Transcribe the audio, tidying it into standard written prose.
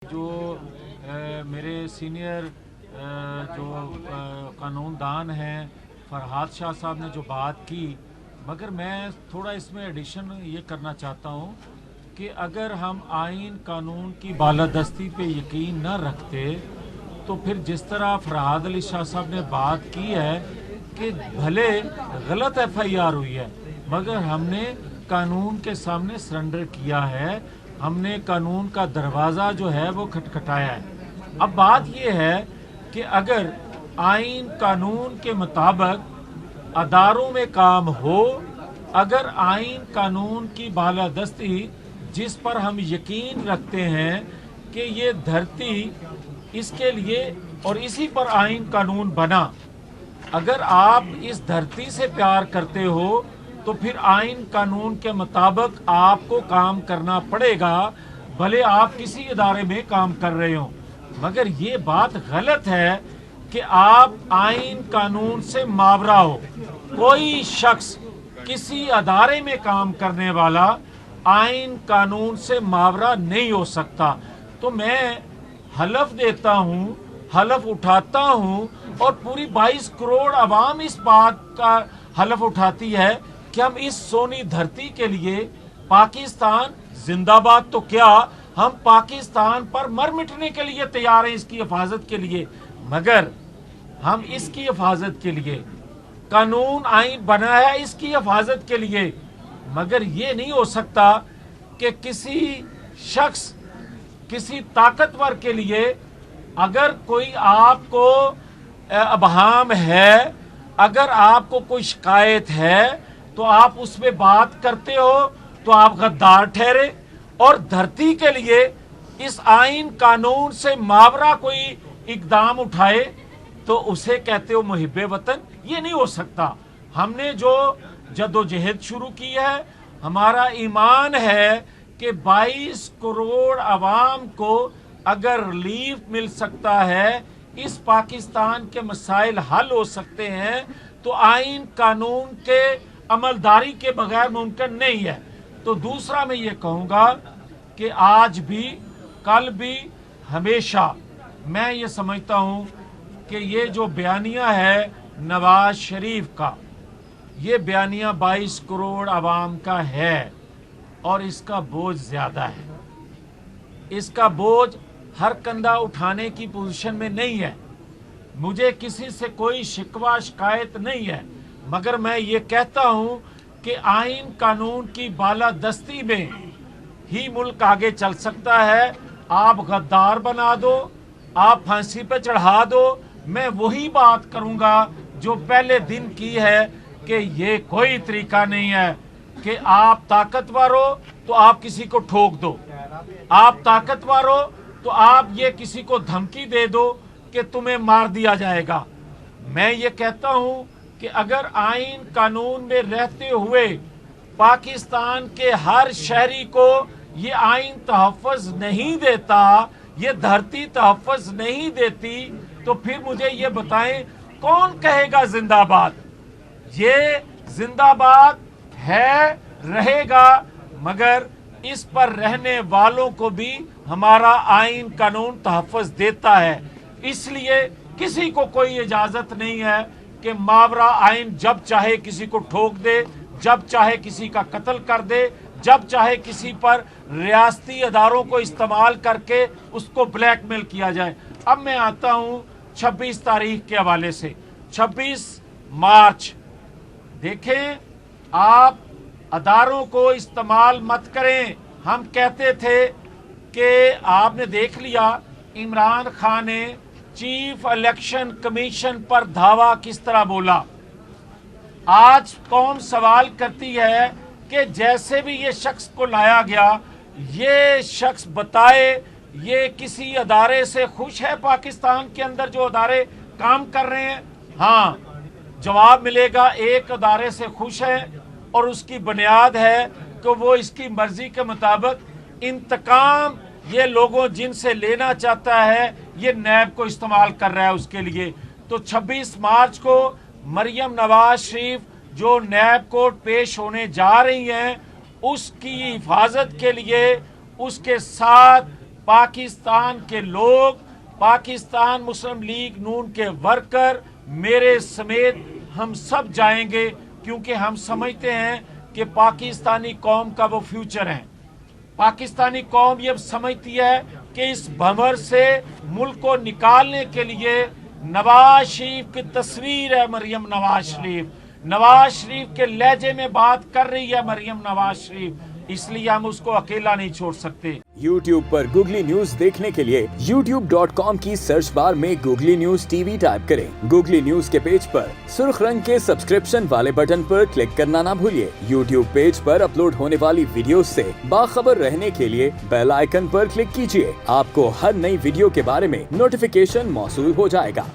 जो मेरे सीनियर जो कानूनदान हैं फरहाद शाह साहब ने जो बात की, मगर मैं थोड़ा इसमें एडिशन ये करना चाहता हूँ कि अगर हम आइन कानून की बालादस्ती पे यकीन न रखते तो फिर जिस तरह फरहाद अली शाह साहब ने बात की है कि भले गलत FIR हुई है मगर हमने कानून के सामने सरेंडर किया है, हमने कानून का दरवाज़ा जो है वो खटखटाया है। अब बात ये है कि अगर आइन कानून के मुताबिक अदारों में काम हो, अगर आइन कानून की बालादस्ती जिस पर हम यकीन रखते हैं कि ये धरती इसके लिए और इसी पर आइन कानून बना, अगर आप इस धरती से प्यार करते हो तो फिर आइन कानून के मुताबिक आपको काम करना पड़ेगा, भले आप किसी इदारे में काम कर रहे हो। मगर ये बात गलत है कि आप आइन कानून से मावरा हो। कोई शख्स किसी अदारे में काम करने वाला आइन कानून से मावरा नहीं हो सकता। तो मैं हलफ देता हूँ, हलफ उठाता हूँ और पूरी 22 करोड़ अवाम इस बात का हलफ उठाती है कि हम इस सोनी धरती के लिए पाकिस्तान जिंदाबाद तो क्या, हम पाकिस्तान पर मर मिटने के लिए तैयार हैं इसकी हिफाजत के लिए। मगर हम इसकी हिफाजत के लिए कानून आइन बना है इसकी हिफाजत के लिए, मगर ये नहीं हो सकता कि किसी शख्स किसी ताकतवर के लिए अगर कोई आपको अबहाम है, अगर आपको कोई शिकायत है तो आप उसमें बात करते हो तो आप गद्दार ठहरे, और धरती के लिए इस आइन कानून से मावरा कोई इकदाम उठाए तो उसे कहते हो मुहिब्बे वतन। ये नहीं हो सकता। हमने जो जद्दोजहद शुरू की है, हमारा ईमान है कि 22 करोड़ अवाम को अगर रिलीफ मिल सकता है, इस पाकिस्तान के मसाइल हल हो सकते हैं, तो आइन कानून के अमलदारी के बगैर मुमकिन नहीं है। तो दूसरा मैं ये कहूँगा कि आज भी कल भी हमेशा मैं ये समझता हूँ कि ये जो बयानिया है नवाज शरीफ का, ये बयानिया 22 करोड़ अवाम का है और इसका बोझ ज़्यादा है। इसका बोझ हर कंधा उठाने की पोजीशन में नहीं है। मुझे किसी से कोई शिकवा शिकायत नहीं है, मगर मैं ये कहता हूँ कि आइन कानून की बालादस्ती में ही मुल्क आगे चल सकता है। आप गद्दार बना दो, आप फांसी पे चढ़ा दो, मैं वही बात करूँगा जो पहले दिन की है कि ये कोई तरीका नहीं है कि आप ताकतवर हो तो आप किसी को ठोक दो, आप ताकतवर हो तो आप ये किसी को धमकी दे दो कि तुम्हें मार दिया जाएगा। मैं ये कहता हूँ कि अगर आइन कानून में रहते हुए पाकिस्तान के हर शहरी को ये आइन तहफ़्फ़ुज़ नहीं देता, ये धरती तहफ़्फ़ुज़ नहीं देती, तो फिर मुझे ये बताएं कौन कहेगा जिंदाबाद। ये जिंदाबाद है, रहेगा, मगर इस पर रहने वालों को भी हमारा आइन कानून तहफ़्फ़ुज़ देता है। इसलिए किसी को कोई इजाज़त नहीं है कि मावरा आइन जब चाहे किसी को ठोक दे, जब चाहे किसी का कत्ल कर दे, जब चाहे किसी पर रियासती अदारों को इस्तेमाल करके उसको ब्लैकमेल किया जाए। अब मैं आता हूँ 26 तारीख के हवाले से। 26 मार्च देखें, आप अदारों को इस्तेमाल मत करें। हम कहते थे कि आपने देख लिया इमरान खान ने चीफ इलेक्शन कमीशन पर धावा किस तरह बोला। आज कौम सवाल करती है कि जैसे भी ये शख्स को लाया गया, ये शख्स बताए ये किसी अदारे से खुश है पाकिस्तान के अंदर जो अदारे काम कर रहे हैं। हाँ, जवाब मिलेगा एक अदारे से खुश है और उसकी बुनियाद है कि वो इसकी मर्जी के मुताबिक इंतकाम ये लोगों जिनसे लेना चाहता है ये नैब को इस्तेमाल कर रहा है उसके लिए। तो 26 मार्च को मरियम नवाज शरीफ जो नैब कोर्ट पेश होने जा रही हैं, उसकी हिफाजत के लिए उसके साथ पाकिस्तान के लोग, पाकिस्तान मुस्लिम लीग नून के वर्कर, मेरे समेत हम सब जाएंगे, क्योंकि हम समझते हैं कि पाकिस्तानी कौम का वो फ्यूचर है। पाकिस्तानी कौम ये समझती है कि इस भंवर से मुल्क को निकालने के लिए नवाज शरीफ की तस्वीर है मरियम नवाज शरीफ, नवाज शरीफ के लहजे में बात कर रही है मरियम नवाज शरीफ, इसलिए हम उसको अकेला नहीं छोड़ सकते। YouTube पर गूगली न्यूज देखने के लिए youtube.com की सर्च बार में गूगली न्यूज टीवी टाइप करें। गूगली न्यूज के पेज पर सुर्ख रंग के सब्सक्रिप्शन वाले बटन पर क्लिक करना ना भूलिए। YouTube पेज पर अपलोड होने वाली वीडियो से बाखबर रहने के लिए बेल आइकन पर क्लिक कीजिए। आपको हर नई वीडियो के बारे में नोटिफिकेशन मौसूल हो जाएगा।